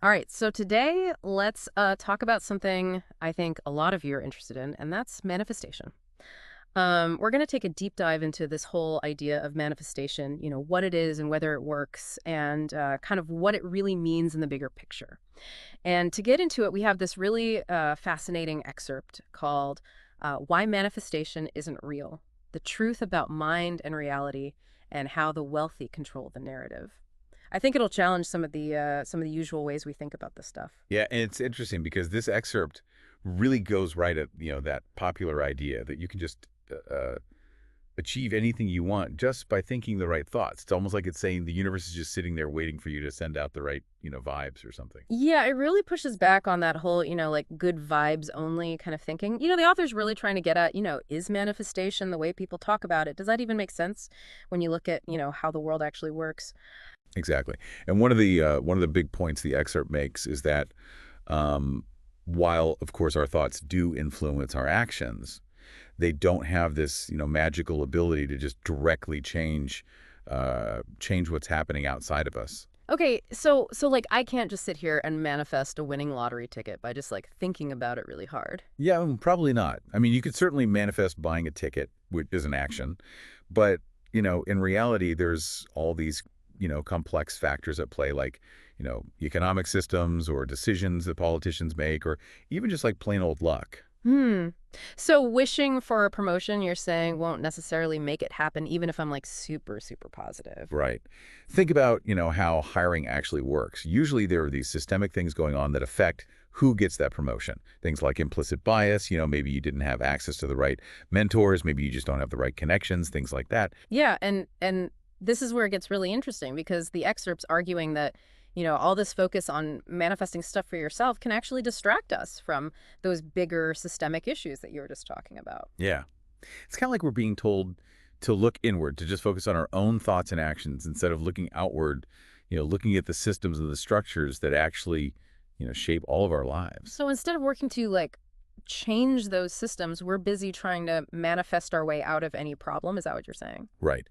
All right, so today let's talk about something I think a lot of you are interested in, and that's manifestation. We're going to take a deep dive into this whole idea of manifestation, what it is and whether it works, and kind of what it really means in the bigger picture. And to get into it, we have this really fascinating excerpt called Why Manifestation Isn't Real: The Truth About Mind and Reality and How the Wealthy Control the Narrative. I think it'll challenge some of the usual ways we think about this stuff. Yeah, and it's interesting because this excerpt really goes right at, that popular idea that you can just achieve anything you want just by thinking the right thoughts. It's almost like it's saying the universe is just sitting there waiting for you to send out the right, vibes or something. Yeah, it really pushes back on that whole, like good vibes only kind of thinking. The author's really trying to get at, is manifestation the way people talk about it? Does that even make sense when you look at, how the world actually works? Exactly. And one of the big points the excerpt makes is that um, while, of course, our thoughts do influence our actions, they don't have this, magical ability to just directly change what's happening outside of us. Okay, so like I can't just sit here and manifest a winning lottery ticket by just like thinking about it really hard. Yeah, probably not. I mean, you could certainly manifest buying a ticket, which is an action, but, in reality, there's all these, complex factors at play, like, economic systems or decisions that politicians make, or even just like plain old luck. Hmm. So wishing for a promotion, you're saying, won't necessarily make it happen, even if I'm like super, super positive. Right. Think about, how hiring actually works. Usually there are these systemic things going on that affect who gets that promotion. Things like implicit bias, maybe you didn't have access to the right mentors, maybe you just don't have the right connections, things like that. Yeah, and this is where it gets really interesting because the excerpt's arguing that, all this focus on manifesting stuff for yourself can actually distract us from those bigger systemic issues that you were just talking about. Yeah. It's kind of like we're being told to look inward, to just focus on our own thoughts and actions instead of looking outward, looking at the systems and the structures that actually, shape all of our lives. So instead of working to like change those systems, we're busy trying to manifest our way out of any problem. Is that what you're saying? Right.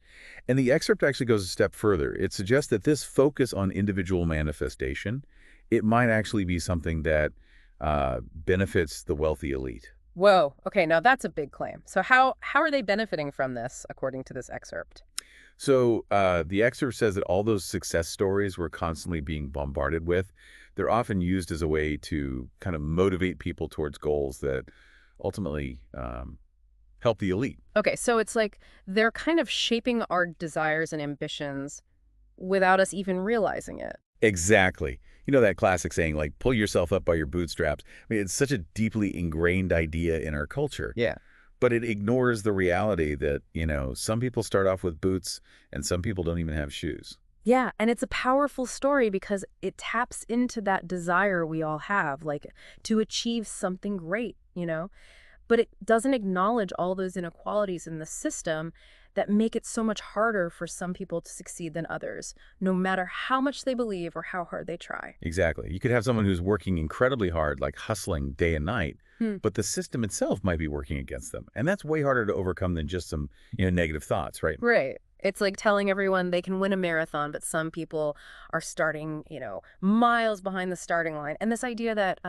And the excerpt actually goes a step further. It suggests that this focus on individual manifestation, it might actually be something that benefits the wealthy elite. Whoa. Okay, now that's a big claim. So how are they benefiting from this, according to this excerpt? So the excerpt says that all those success stories we're constantly being bombarded with, they're often used as a way to kind of motivate people towards goals that ultimately help the elite. Okay, so it's like they're kind of shaping our desires and ambitions without us even realizing it. Exactly. You know that classic saying, like, pull yourself up by your bootstraps. I mean, it's such a deeply ingrained idea in our culture, Yeah. but it ignores the reality that, some people start off with boots and some people don't even have shoes. Yeah, and it's a powerful story because it taps into that desire we all have, like to achieve something great. But it doesn't acknowledge all those inequalities in the system that make it so much harder for some people to succeed than others, no matter how much they believe or how hard they try. Exactly. You could have someone who's working incredibly hard, like hustling day and night, Hmm. but the system itself might be working against them. And that's way harder to overcome than just some, negative thoughts, right? Right. It's like telling everyone they can win a marathon, but some people are starting, miles behind the starting line. And this idea that,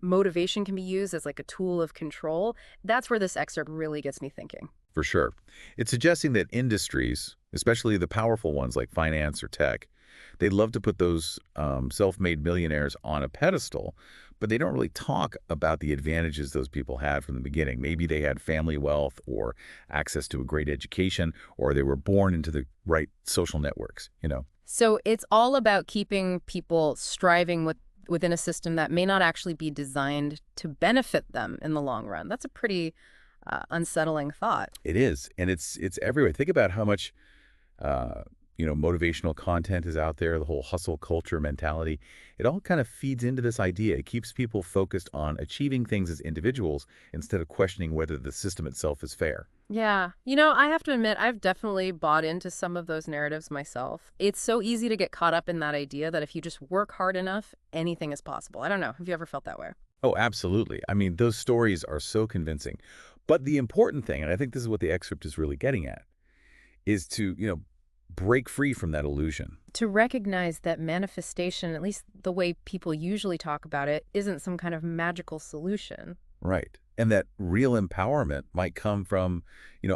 motivation can be used as like a tool of control, that's where this excerpt really gets me thinking. For sure. It's suggesting that industries, especially the powerful ones like finance or tech, they love to put those self-made millionaires on a pedestal, but they don't really talk about the advantages those people had from the beginning. Maybe they had family wealth or access to a great education, or they were born into the right social networks. So it's all about keeping people striving within a system that may not actually be designed to benefit them in the long run. That's a pretty unsettling thought. It is, and it's everywhere. Think about how much uh, motivational content is out there, the whole hustle culture mentality. It all kind of feeds into this idea. It keeps people focused on achieving things as individuals instead of questioning whether the system itself is fair. Yeah. I have to admit, I've definitely bought into some of those narratives myself. It's so easy to get caught up in that idea that if you just work hard enough, anything is possible. I don't know. Have you ever felt that way? Oh, absolutely. I mean, those stories are so convincing. But the important thing, and I think this is what the excerpt is really getting at, is to, break free from that illusion. To recognize that manifestation, at least the way people usually talk about it, isn't some kind of magical solution. Right. And that real empowerment might come from,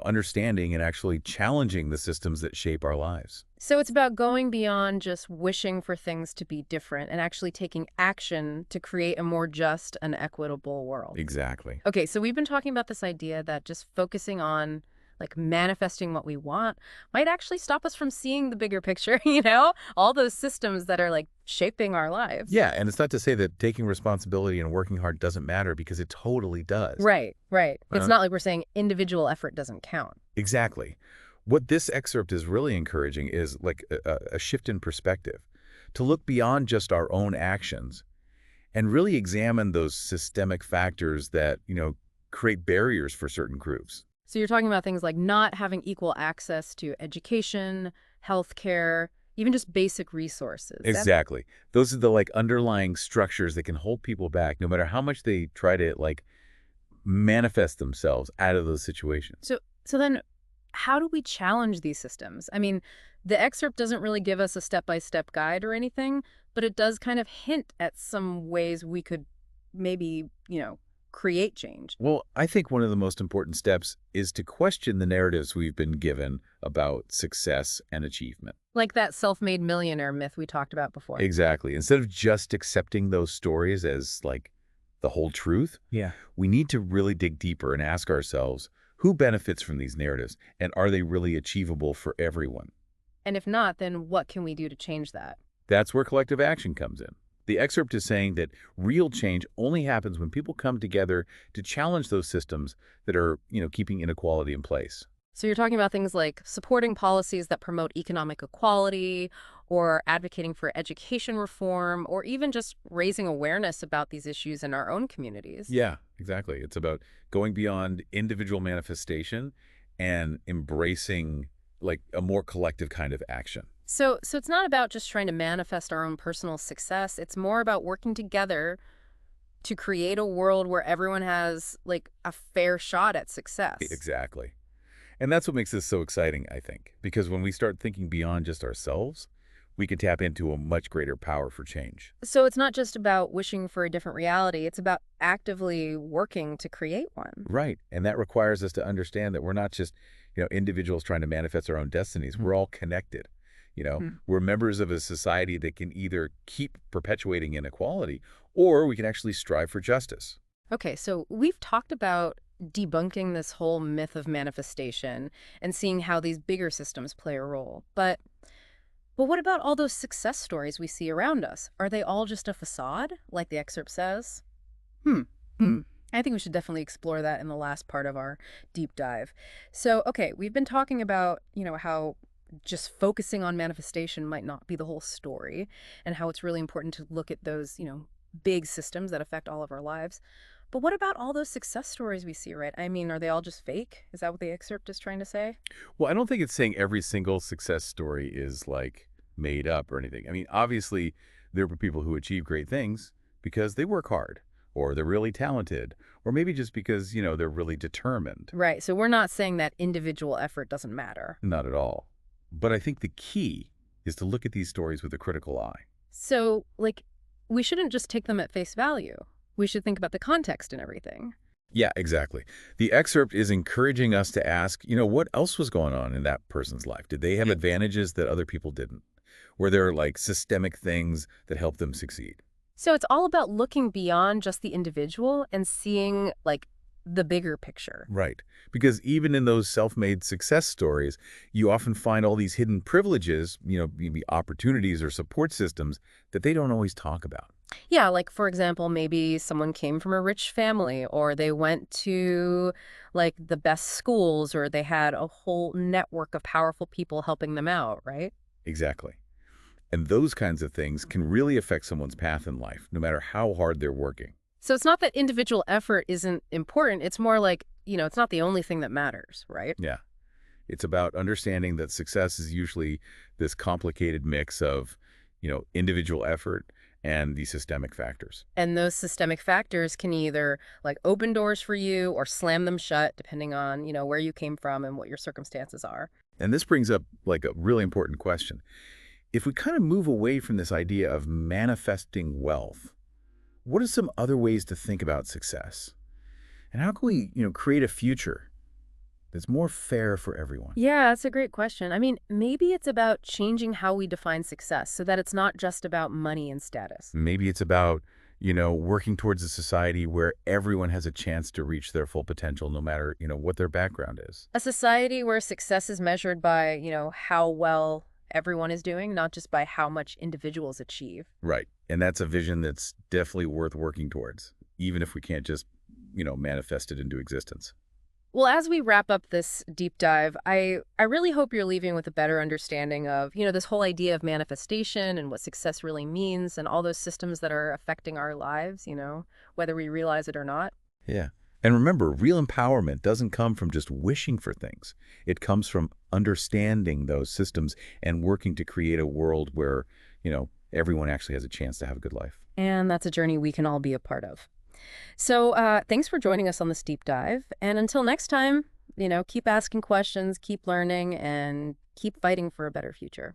understanding and actually challenging the systems that shape our lives. So it's about going beyond just wishing for things to be different and actually taking action to create a more just and equitable world. Exactly. Okay, so we've been talking about this idea that just focusing on like manifesting what we want might actually stop us from seeing the bigger picture, all those systems that are like shaping our lives. Yeah, and it's not to say that taking responsibility and working hard doesn't matter, because it totally does. Right, right. It's Uh, not like we're saying individual effort doesn't count. exactly. What this excerpt is really encouraging is like a shift in perspective, to look beyond just our own actions and really examine those systemic factors that, create barriers for certain groups. So you're talking about things like not having equal access to education, healthcare, even just basic resources. Exactly. Those are the like underlying structures that can hold people back no matter how much they try to like manifest themselves out of those situations. So then how do we challenge these systems? I mean, the excerpt doesn't really give us a step-by-step guide or anything, but it does kind of hint at some ways we could maybe, create change. Well, I think one of the most important steps is to question the narratives we've been given about success and achievement. Like that self-made millionaire myth we talked about before. Exactly. Instead of just accepting those stories as like the whole truth, Yeah. we need to really dig deeper and ask ourselves, who benefits from these narratives, and are they really achievable for everyone? And if not, then what can we do to change that? That's where collective action comes in. The excerpt is saying that real change only happens when people come together to challenge those systems that are, keeping inequality in place. So you're talking about things like supporting policies that promote economic equality or advocating for education reform or even just raising awareness about these issues in our own communities. Yeah, exactly. It's about going beyond individual manifestation and embracing like a more collective kind of action. So it's not about just trying to manifest our own personal success. It's more about working together to create a world where everyone has like a fair shot at success. Exactly. And that's what makes this so exciting, I think, because when we start thinking beyond just ourselves, we can tap into a much greater power for change. So it's not just about wishing for a different reality. It's about actively working to create one. Right. And that requires us to understand that we're not just, individuals trying to manifest our own destinies. We're all connected. We're members of a society that can either keep perpetuating inequality, or we can actually strive for justice. Okay, so we've talked about debunking this whole myth of manifestation and seeing how these bigger systems play a role. But what about all those success stories we see around us? Are they all just a facade, like the excerpt says? Hmm. Hmm. I think we should definitely explore that in the last part of our deep dive. So, okay, we've been talking about, how just focusing on manifestation might not be the whole story and how it's really important to look at those, big systems that affect all of our lives. But what about all those success stories we see, right? I mean, are they all just fake? Is that what the excerpt is trying to say? Well, I don't think it's saying every single success story is like made up or anything. I mean, obviously, there are people who achieve great things because they work hard, or they're really talented, or maybe just because, they're really determined. Right. So we're not saying that individual effort doesn't matter. Not at all. But I think the key is to look at these stories with a critical eye. So, like, we shouldn't just take them at face value. We should think about the context and everything. Yeah, exactly. The excerpt is encouraging us to ask, what else was going on in that person's life? Did they have advantages that other people didn't? Were there like systemic things that helped them succeed? So it's all about looking beyond just the individual and seeing, like, the bigger picture. Right. Because even in those self-made success stories, you often find all these hidden privileges, maybe opportunities or support systems that they don't always talk about. Yeah, like, for example, maybe someone came from a rich family or they went to, like, the best schools or they had a whole network of powerful people helping them out, right? Exactly. And those kinds of things can really affect someone's path in life, no matter how hard they're working. So it's not that individual effort isn't important. It's more like, it's not the only thing that matters, right? Yeah. It's about understanding that success is usually this complicated mix of, individual effort and the systemic factors. And those systemic factors can either, like, open doors for you or slam them shut, depending on, where you came from and what your circumstances are. And this brings up like a really important question. If we kind of move away from this idea of manifesting wealth, what are some other ways to think about success? And how can we, create a future that's more fair for everyone? Yeah, that's a great question. I mean, maybe it's about changing how we define success so that it's not just about money and status. Maybe it's about, working towards a society where everyone has a chance to reach their full potential, no matter, what their background is. A society where success is measured by, how well everyone is doing, not just by how much individuals achieve. Right. And that's a vision that's definitely worth working towards, even if we can't just, manifest it into existence. Well, as we wrap up this deep dive, I really hope you're leaving with a better understanding of, this whole idea of manifestation and what success really means and all those systems that are affecting our lives, whether we realize it or not. Yeah. And remember, real empowerment doesn't come from just wishing for things. It comes from understanding those systems and working to create a world where, everyone actually has a chance to have a good life. And that's a journey we can all be a part of. So thanks for joining us on this deep dive. And until next time, keep asking questions, keep learning, and keep fighting for a better future.